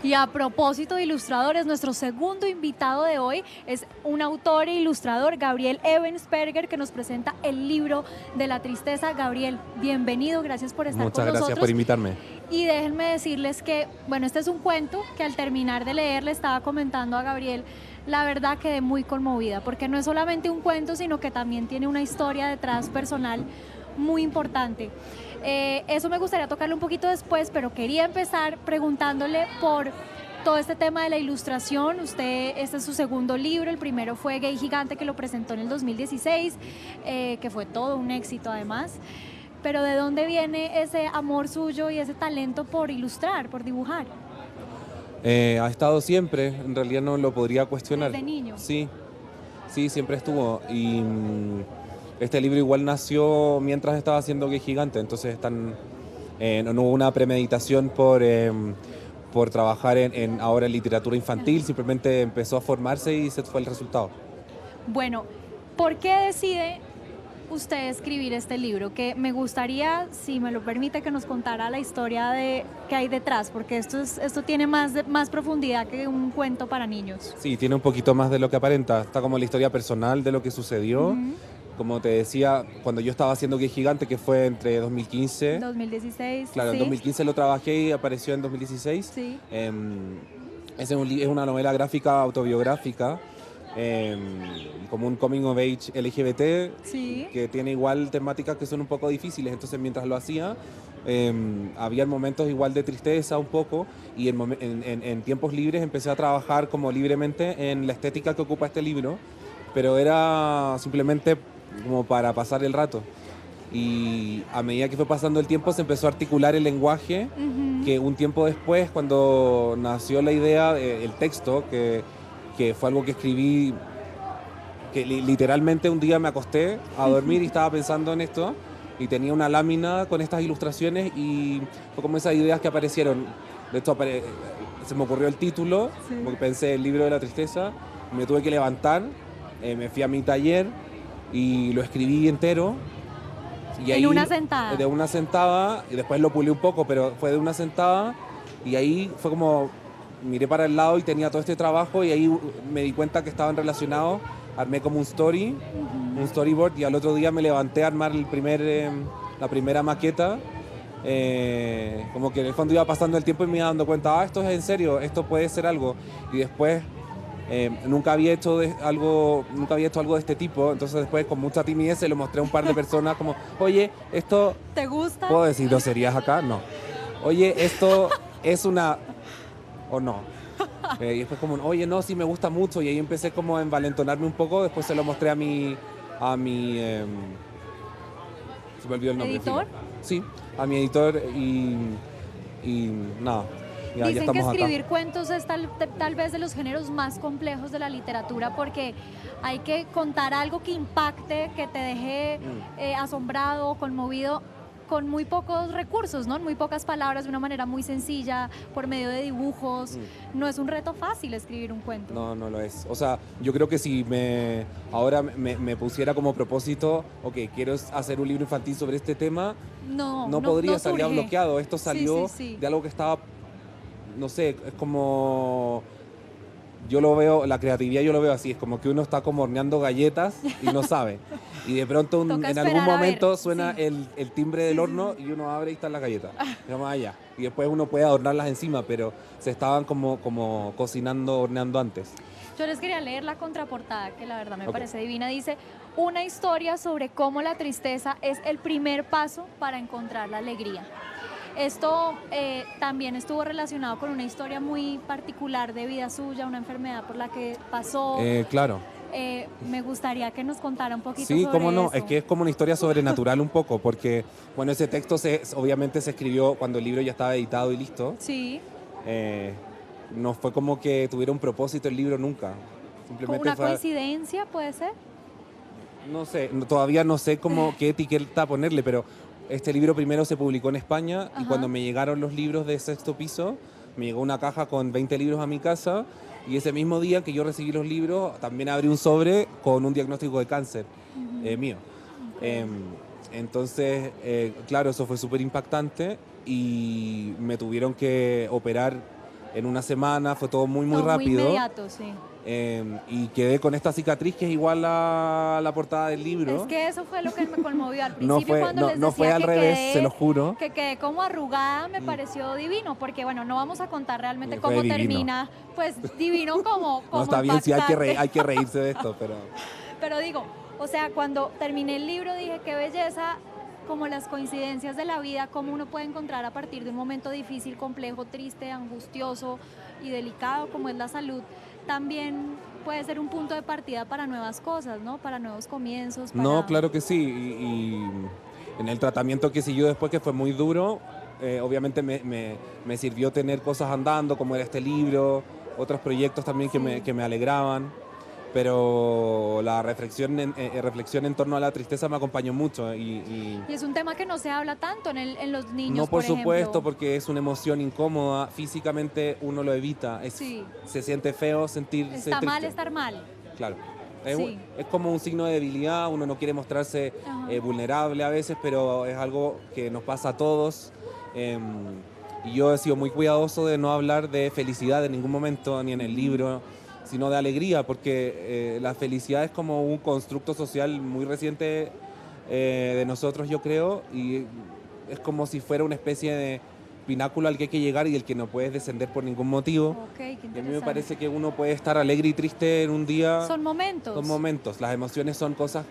Y a propósito de ilustradores, nuestro segundo invitado de hoy es un autor e ilustrador, Gabriel Ebensperger, que nos presenta el libro de la tristeza. Gabriel, bienvenido, gracias por estar Muchas con gracias nosotros. por invitarme. Y déjenme decirles que, bueno, este es un cuento que al terminar de leer le estaba comentando a Gabriel, la verdad quedé muy conmovida, porque no es solamente un cuento, sino que también tiene una historia detrás personal muy importante. Eso me gustaría tocarlo un poquito después, pero quería empezar preguntándole por todo este tema de la ilustración. Usted, este es su segundo libro, el primero fue Gay Gigante, que lo presentó en el 2016, que fue todo un éxito además. Pero ¿de dónde viene ese amor suyo y ese talento por ilustrar, por dibujar? Ha estado siempre, en realidad no lo podría cuestionar. Desde niño. Sí, sí, siempre estuvo. Y este libro igual nació mientras estaba haciendo Gay Gigante, entonces no hubo una premeditación por trabajar ahora en literatura infantil, simplemente empezó a formarse y ese fue el resultado. Bueno, ¿por qué decide usted escribir este libro? Que me gustaría, si me lo permite, que nos contara la historia que hay detrás, porque esto tiene más profundidad que un cuento para niños. Sí, tiene un poquito más de lo que aparenta, está como la historia personal de lo que sucedió. Como te decía, cuando yo estaba haciendo Gay Gigante, que fue entre 2015... 2016, Claro, sí. en 2015 lo trabajé y apareció en 2016. Sí. Es una novela gráfica autobiográfica, como un coming of age LGBT, Sí. que tiene igual temáticas que son un poco difíciles. Entonces, mientras lo hacía, había momentos igual de tristeza un poco, y en tiempos libres empecé a trabajar como libremente en la estética que ocupa este libro, pero era simplemente como para pasar el rato. Y a medida que fue pasando el tiempo se empezó a articular el lenguaje, que un tiempo después, cuando nació la idea, el texto, que fue algo que escribí, que literalmente un día me acosté a dormir y estaba pensando en esto, y tenía una lámina con estas ilustraciones, y fue como esas ideas que aparecieron. De hecho, se me ocurrió el título, Sí. porque pensé el libro de la tristeza, me tuve que levantar, me fui a mi taller y lo escribí entero. Y ahí, En una sentada. de una sentada, y después lo pulí un poco, pero fue de una sentada, y ahí fue como, miré para el lado y tenía todo este trabajo, y ahí me di cuenta que estaban relacionados, armé como un storyboard, y al otro día me levanté a armar la primera maqueta, como que en el fondo iba pasando el tiempo y me iba dando cuenta, esto es en serio, esto puede ser algo, y después... nunca había hecho algo de este tipo, entonces después con mucha timidez se lo mostré a un par de personas como, oye, esto, ¿Te gusta? ¿puedo decir groserías acá? No. Oye, esto es una... o no. Y después como, oye, no, sí me gusta mucho, y ahí empecé como a envalentonarme un poco, después se lo mostré a se me olvidó el nombre. ¿Editor? Sí, a mi editor y nada. Ya Dicen que estamos acá. escribir cuentos es tal vez de los géneros más complejos de la literatura, porque hay que contar algo que impacte, que te deje asombrado, conmovido, con muy pocos recursos, ¿no? Muy pocas palabras, de una manera muy sencilla, por medio de dibujos. No es un reto fácil escribir un cuento. No, no lo es. O sea, yo creo que si ahora me pusiera como propósito, ok, quiero hacer un libro infantil sobre este tema, no podría, salía surge. bloqueado. Esto salió Sí. de algo que estaba, no sé, es como... Yo lo veo, la creatividad yo lo veo así, es como que uno está como horneando galletas y no sabe. Y de pronto Toca en esperar algún a ver, momento suena sí. el timbre del horno y uno abre y están las galletas. Digamos, allá. Y después uno puede adornarlas encima, pero se estaban como cocinando, horneando antes. Yo les quería leer la contraportada, que la verdad me Ok. parece divina. Dice, una historia sobre cómo la tristeza es el primer paso para encontrar la alegría. Esto también estuvo relacionado con una historia muy particular de vida suya, una enfermedad por la que pasó. Claro. Me gustaría que nos contara un poquito Sí, sobre cómo no, eso. es que es como una historia sobrenatural un poco, porque, bueno, ese texto obviamente se escribió cuando el libro ya estaba editado y listo. Sí, No fue como que tuviera un propósito el libro nunca. Simplemente una fue, coincidencia, ¿puede ser? no sé, todavía no sé qué etiqueta ponerle, pero este libro primero se publicó en España y Ajá. cuando me llegaron los libros de Sexto Piso, me llegó una caja con 20 libros a mi casa, y ese mismo día que yo recibí los libros, también abrí un sobre con un diagnóstico de cáncer mío. Okay. Entonces, claro, eso fue súper impactante y me tuvieron que operar en una semana, fue todo muy, muy Todo muy rápido. inmediato, sí. Y quedé con esta cicatriz que es igual a la portada del libro. Es que eso fue lo que me conmovió al No principio fue, cuando les no decía fue al que revés, quedé, se lo juro. que quedé como arrugada, me pareció divino, porque bueno, no vamos a contar realmente Fue cómo divino. termina, pues divino como No, está bien, sí, impactante. hay que reírse de esto, pero... Pero digo, o sea, cuando terminé el libro dije, qué belleza, como las coincidencias de la vida, cómo uno puede encontrar a partir de un momento difícil, complejo, triste, angustioso y delicado como es la salud, también puede ser un punto de partida para nuevas cosas, ¿no? Para nuevos comienzos. Para... No, claro que sí. Y en el tratamiento que siguió después, que fue muy duro, obviamente me sirvió tener cosas andando, como era este libro, otros proyectos también Sí. que me alegraban. Pero la reflexión en torno a la tristeza me acompañó mucho. Y es un tema que no se habla tanto en los niños, No, por ejemplo. supuesto, porque es una emoción incómoda. Físicamente uno lo evita. Sí. Se siente feo sentirse Está mal triste. estar mal. Claro. Sí. Es como un signo de debilidad, uno no quiere mostrarse Ajá. vulnerable a veces, pero es algo que nos pasa a todos. Y yo he sido muy cuidadoso de no hablar de felicidad en ningún momento, ni en el libro, sino de alegría, porque la felicidad es como un constructo social muy reciente de nosotros, yo creo, y es como si fuera una especie de pináculo al que hay que llegar y del que no puedes descender por ningún motivo. Ok, qué Y a mí me interesante. parece que uno puede estar alegre y triste en un día. Son momentos. Son momentos. Las emociones son cosas,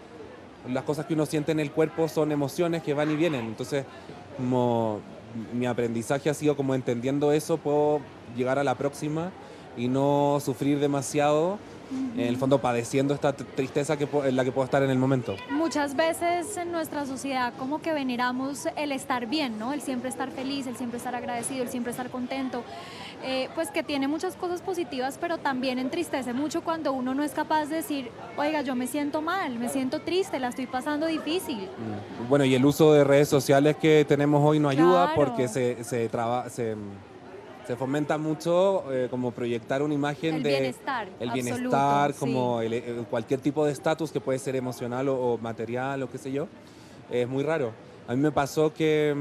las cosas que uno siente en el cuerpo son emociones que van y vienen. Entonces, como mi aprendizaje ha sido como entendiendo eso, puedo llegar a la próxima y no sufrir demasiado, en el fondo padeciendo esta tristeza en la que puedo estar en el momento. Muchas veces en nuestra sociedad como que veneramos el estar bien, ¿no? El siempre estar feliz, el siempre estar agradecido, el siempre estar contento, pues que tiene muchas cosas positivas, pero también entristece mucho cuando uno no es capaz de decir, oiga, yo me siento mal, me siento triste, la estoy pasando difícil. Bueno, y el uso de redes sociales que tenemos hoy no ayuda, Claro. porque se fomenta mucho como proyectar una imagen El de bienestar, el absoluto, bienestar, sí. como cualquier tipo de estatus que puede ser emocional o material o qué sé yo. Es muy raro. A mí me pasó que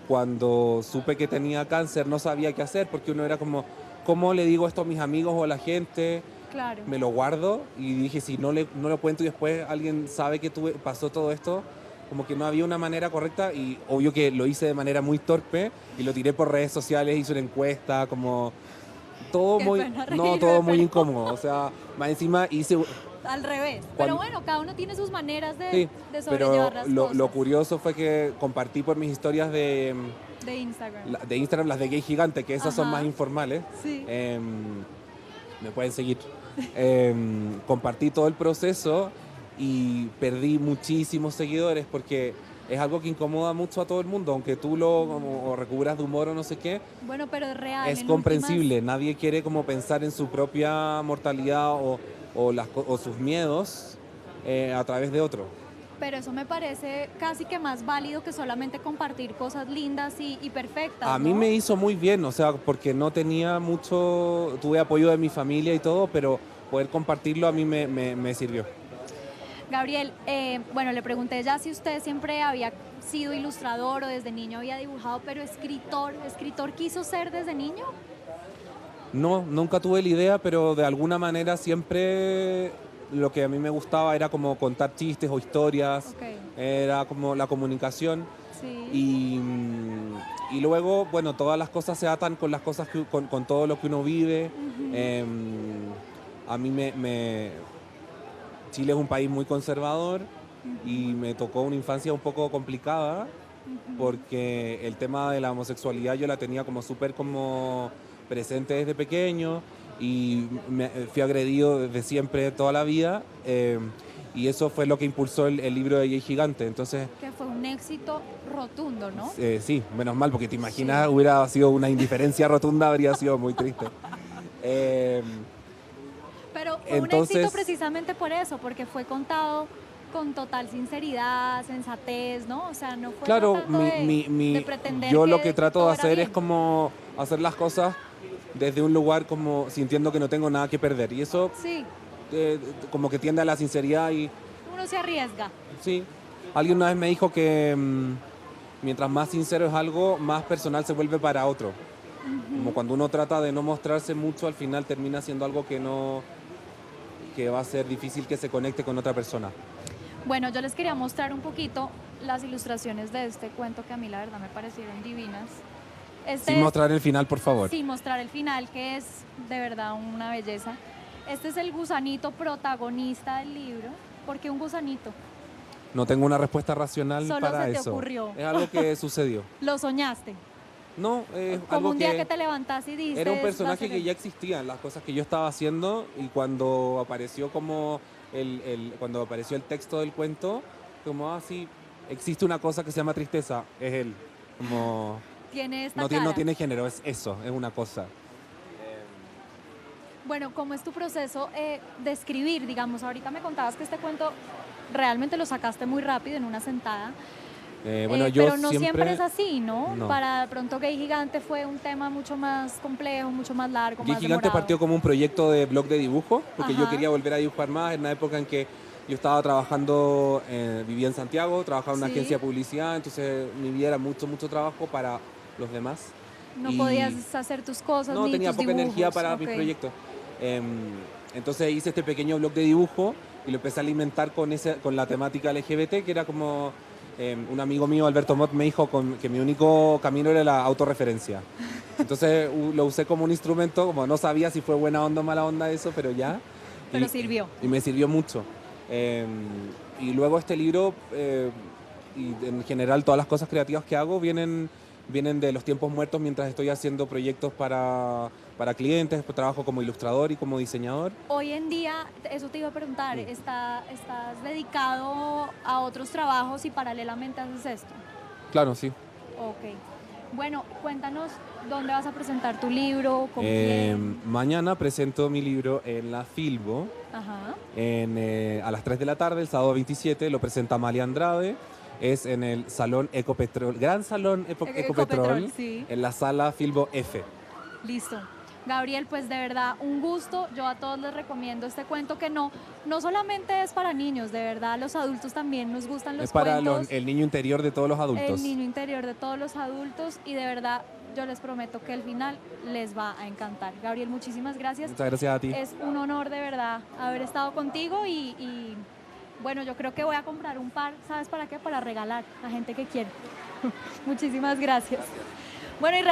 cuando supe que tenía cáncer no sabía qué hacer, porque uno era como, ¿cómo le digo esto a mis amigos o a la gente? Claro. Me lo guardo y dije, si no lo cuento y después alguien sabe que pasó todo esto, como que no había una manera correcta, y obvio que lo hice de manera muy torpe y lo tiré por redes sociales, hice una encuesta, como todo Qué muy, pena no, reírme, todo muy pero- incómodo, o sea, más encima hice, Al revés. Cuando- Pero bueno, cada uno tiene sus maneras de, sí, de pero sobrellevar las cosas. lo curioso fue que compartí por mis historias de Instagram, las de Gay Gigante, que esas son Ajá. más informales. Sí. Me pueden seguir. Compartí todo el proceso y perdí muchísimos seguidores porque es algo que incomoda mucho a todo el mundo, aunque tú o recubras de humor o no sé qué, Bueno, pero es real. es en comprensible. últimas- Nadie quiere como pensar en su propia mortalidad o sus miedos a través de otro. Pero eso me parece casi que más válido que solamente compartir cosas lindas y perfectas. A mí ¿no? me hizo muy bien, o sea, porque no tenía mucho, tuve apoyo de mi familia y todo, pero poder compartirlo a mí me sirvió. Gabriel, bueno, le pregunté ya si usted siempre había sido ilustrador o desde niño había dibujado, pero ¿escritor quiso ser desde niño? No, nunca tuve la idea, pero de alguna manera siempre lo que a mí me gustaba era como contar chistes o historias, Ok, era como la comunicación. sí. Y luego, bueno, todas las cosas se atan con las cosas con todo lo que uno vive. A mí Chile es un país muy conservador y me tocó una infancia un poco complicada porque el tema de la homosexualidad yo la tenía como súper como presente desde pequeño y fui agredido desde siempre, toda la vida. Y eso fue lo que impulsó el libro de Gay Gigante. Entonces, Que fue un éxito rotundo, ¿no? sí, menos mal, porque te imaginas, Sí. hubiera sido una indiferencia rotunda, habría sido muy triste. Pero fue un Entonces- éxito precisamente por eso, porque fue contado con total sinceridad, sensatez, ¿no? O sea, no fue Claro, tratando de pretender yo lo que que trato todo de era hacer bien. es como hacer las cosas desde un lugar como sintiendo que no tengo nada que perder. Y eso Sí, como que tiende a la sinceridad y uno se arriesga. sí. Alguien una vez me dijo que mientras más sincero es algo, más personal se vuelve para otro. Como cuando uno trata de no mostrarse mucho, al final termina siendo algo que no, que va a ser difícil que se conecte con otra persona. Bueno, yo les quería mostrar un poquito las ilustraciones de este cuento que a mí la verdad me parecieron divinas. Sin mostrar el final, por favor. Sin mostrar el final, que es de verdad una belleza. Este es el gusanito protagonista del libro. ¿Por qué un gusanito? No tengo una respuesta racional Solo para se te eso. ocurrió. Es algo que sucedió. ¿Lo soñaste? No, es Como algo un día que te levantaste y dijiste... era un "Va a personaje ser que él". ya existía en las cosas que yo estaba haciendo, y cuando apareció como cuando apareció el texto del cuento, como así, existe una cosa que se llama tristeza, es él. Como Tiene esta no cara. tiene género, es eso, es una cosa. Bueno, ¿cómo es tu proceso de escribir? Digamos, ahorita me contabas que este cuento realmente lo sacaste muy rápido en una sentada. Bueno, yo pero no siempre es así, ¿no? No. Para de pronto Gay Gigante fue un tema mucho más complejo, mucho más largo, Gay más Gigante demorado. partió como un proyecto de blog de dibujo, porque yo Ajá. quería volver a dibujar más en una época en que yo estaba trabajando, vivía en Santiago, trabajaba en una Sí. agencia de publicidad, entonces mi vida era mucho trabajo para los demás. No Y podías hacer tus cosas, no ni tenía tus poca dibujos. energía para mis Ok. proyectos. Entonces hice este pequeño blog de dibujo y lo empecé a alimentar con la temática LGBT, que era como un amigo mío, Alberto Mott, me dijo que mi único camino era la autorreferencia. Entonces lo usé como un instrumento, como no sabía si fue buena onda o mala onda eso, pero ya. Pero sirvió. Y me sirvió mucho. Y luego este libro, y en general todas las cosas creativas que hago vienen de los tiempos muertos mientras estoy haciendo proyectos para clientes, pues trabajo como ilustrador y como diseñador. Hoy en día, eso te iba a preguntar, Sí. ¿estás dedicado a otros trabajos y paralelamente haces esto? Claro, sí. Ok. Bueno, cuéntanos dónde vas a presentar tu libro, con quién. Mañana presento mi libro en la Filbo, Ajá. a las 3 de la tarde, el sábado 27, lo presenta Amalia Andrade. Es en el Salón Ecopetrol, Gran Salón Ecopetrol, Ecopetrol, sí. en la sala Filbo F. Listo. Gabriel, pues de verdad un gusto. Yo a todos les recomiendo este cuento que no solamente es para niños, de verdad los adultos también nos gustan los Es para cuentos. el niño interior de todos los adultos. El niño interior de todos los adultos y de verdad yo les prometo que el final les va a encantar. Gabriel, muchísimas gracias. Muchas gracias a ti. Es un honor de verdad haber estado contigo y bueno, yo creo que voy a comprar un par, ¿sabes para qué? Para regalar a gente que quiere. Muchísimas gracias. Bueno, y